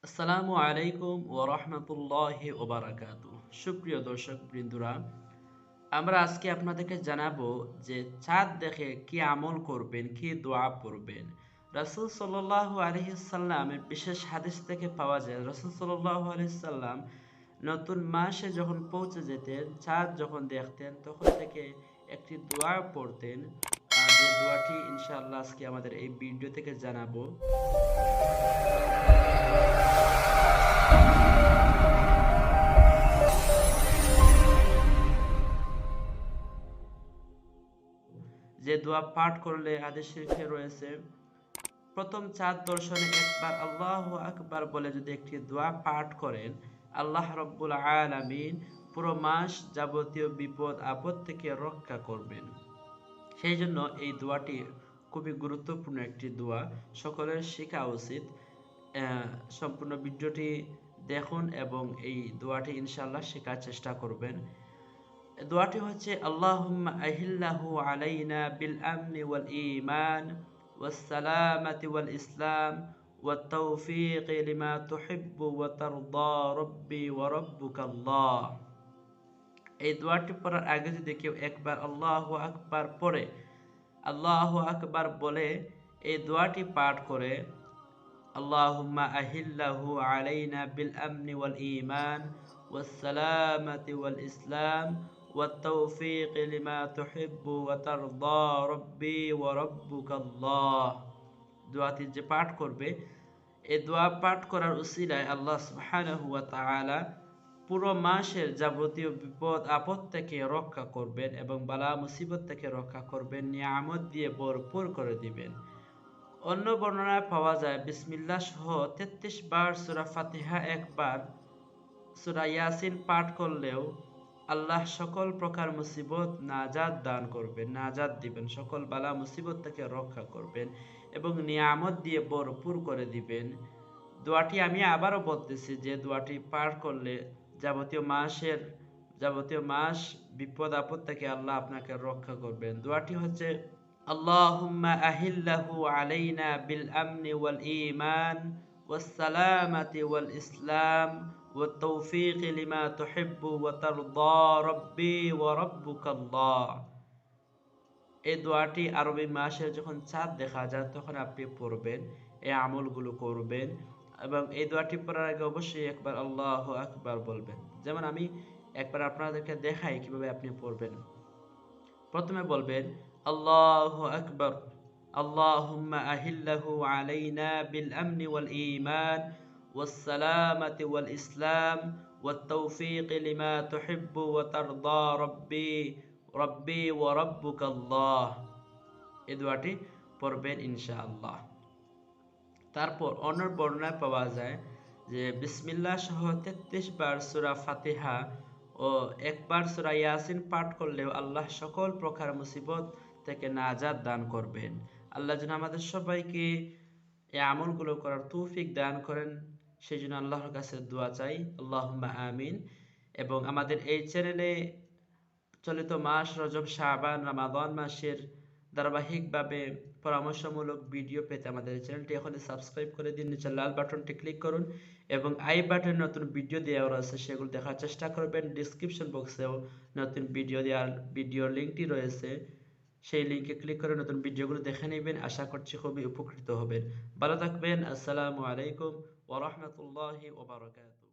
আসসালামু আলাইকুম ওয়া রাহমাতুল্লাহি ওয়া বারাকাতুহু। সুপ্রিয় দর্শক বৃন্দরা, আমরা আজকে আপনাদেরকে জানাবো যে চাঁদ দেখে কি আমল করবেন, কি দোয়া পড়বেন। রাসূল সাল্লাল্লাহু আলাইহি সাল্লামের বিশেষ হাদিস থেকে পাওয়া যায়, রাসূল সাল্লাল্লাহু আলাইহি সাল্লাম নতুন মাসে যখন পৌঁছে যেতেন, চাঁদ যখন দেখতেন তখন থেকে একটি দোয়া পড়তেন। যে দোয়াটি ইনশাআল্লাহ আজকে আমাদের এই ভিডিও থেকে জানাবো। যে দোয়া পাঠ করলে হাদিস শরীফে রয়েছে, প্রথম চাঁদ দর্শনে একবার আল্লাহু আকবার বলে যদি একটি দোয়া পাঠ করেন, আল্লাহ রব্বুল আলামিন পুরো মাস যাবতীয় বিপদ আপদ থেকে রক্ষা করবেন। সেই জন্য এই দোয়াটি খুবই গুরুত্বপূর্ণ একটি দোয়া, সকলের শেখা উচিত। সম্পূর্ণ ভিডিওটি দেখুন এবং এই দোয়াটি ইনশাআল্লাহ শেখার চেষ্টা করবেন। দোয়াটি হচ্ছে আল্লাহুম্মা আহিল্লাহু আলাইনা বিল আমনি ওয়াল ঈমান ওয়াস সালামাতি ওয়াল ইসলাম ওয়াত তাওফীক লিমা তুহিব্বু ওয়া তারদা রাব্বি ওয়া রাব্বুকাল্লাহ। এই দোয়াটি পড়ার আগে যদি কেউ একবার আল্লাহু আকবার পড়ে, আল্লাহু আকবার বলে এই দোয়াটি পাঠ করে, আল্লাহুম্মা আহিল্লাহু আলাইনা বিল আমনি ওয়াল ঈমান ওয়াস সালামাতি ওয়াল ইসলাম ওয়াত তাওফীক লিমা তুহিব্বু ওয়া তারদা রাব্বি ওয়া রাব্বুকাল্লাহ। দোয়াটি যে পাঠ করবে, এই দোয়া পাঠ করার উসিলায় আল্লাহ সুবহানাহু ওয়া তাআলা পুরো মাসের যাবতীয় বিপদ আপদ থেকে রক্ষা করবেন এবং বালা মুসিবত থেকে রক্ষা করবেন, নিয়ামত দিয়ে ভরপুর করে দিবেন। অন্য বর্ণনায় পাওয়া যায় বিসমিল্লাহ সহ ৩৩ বার সূরা ফাতিহা, একবার সূরা ইয়াসিন পাঠ করলেও আল্লাহ সকল প্রকার মুসিবত নাজাত দান করবেন, নাজাত দিবেন, সকল বালা মুসিবত থেকে রক্ষা করবেন এবং নিয়ামত দিয়ে ভরপুর করে দিবেন। দোয়াটি আমি আবারও বলতেছি, যে দোয়াটি পাঠ করলে যাবতীয় মাস বিপদ আপদ থেকে আল্লাহ আপনাকে রক্ষা করবেন। দোয়াটি হচ্ছে আল্লাহুম্মা আহিল্লাহু আলাইনা বিল আমনি ওয়াল ঈমান ওয়াস সালামাতি ওয়াল ইসলাম ওয়াত তাওফীক লিমা তুহিব্বু ওয়া তারদা রাব্বি ওয়া রাব্বুকাল্লাহ। এই দোয়াটি আরবি মাসে যখন চাঁদ দেখা যায় তখন আপনি পড়বেন, এই আমলগুলো করবেন এবং এই দোয়াটি পড়ার আগে অবশ্যই একবার আল্লাহু আকবার বলবেন। যেমন আমি একবার আপনাদেরকে দেখাই কিভাবে আপনি পড়বেন। প্রথমে বলবেন আল্লাহু আকবার, আল্লাহুম্মা আহিল্লাহু আলাইনা বিল আমনি ওয়াল ঈমান ওয়াস সালামাতি ওয়াল ইসলাম ওয়াত তাওফীক লিমা তুহিব্বু ওয়া তারদা রাব্বি ওয়া রাব্বুকাল্লাহ। এই দোয়াটি পড়বেন ইনশাআল্লাহ। তারপর অন্য বর্ণনায় পাওয়া যায় যে বিসমিল্লাহ সহ ৩৩ বার সূরা ফাতিহা ও একবার সূরা ইয়াসিন পাঠ করলেও আল্লাহ সকল প্রকার মুসিবত থেকে নাজাত দান করবেন। আল্লাহ যেন আমাদের সবাইকে এই আমলগুলো করার তৌফিক দান করেন, সেই জন্য আল্লাহর কাছে দোয়া চাই, আল্লাহুম্মা আমিন। এবং আমাদের এই চ্যানেলে চলিত মাস রজব, শাবান, রমাদান মাসের ধারাবাহিকভাবে পরামর্শমূলক ভিডিও পেতে আমাদের চ্যানেলটি এখনই সাবস্ক্রাইব করে দিন, নিচে লাল বাটনটি ক্লিক করুন এবং আই বাটনে নতুন ভিডিও দেওয়া রয়েছে সেগুলো দেখার চেষ্টা করবেন। ডিসক্রিপশন বক্সেও নতুন ভিডিওর লিঙ্কটি রয়েছে, সেই লিঙ্কে ক্লিক করে নতুন ভিডিওগুলো দেখে নেবেন। আশা করছি খুবই উপকৃত হবেন। ভালো থাকবেন। আসসালামু আলাইকুম ওয়া রাহমাতুল্লাহি ওয়া বারাকাতুহু।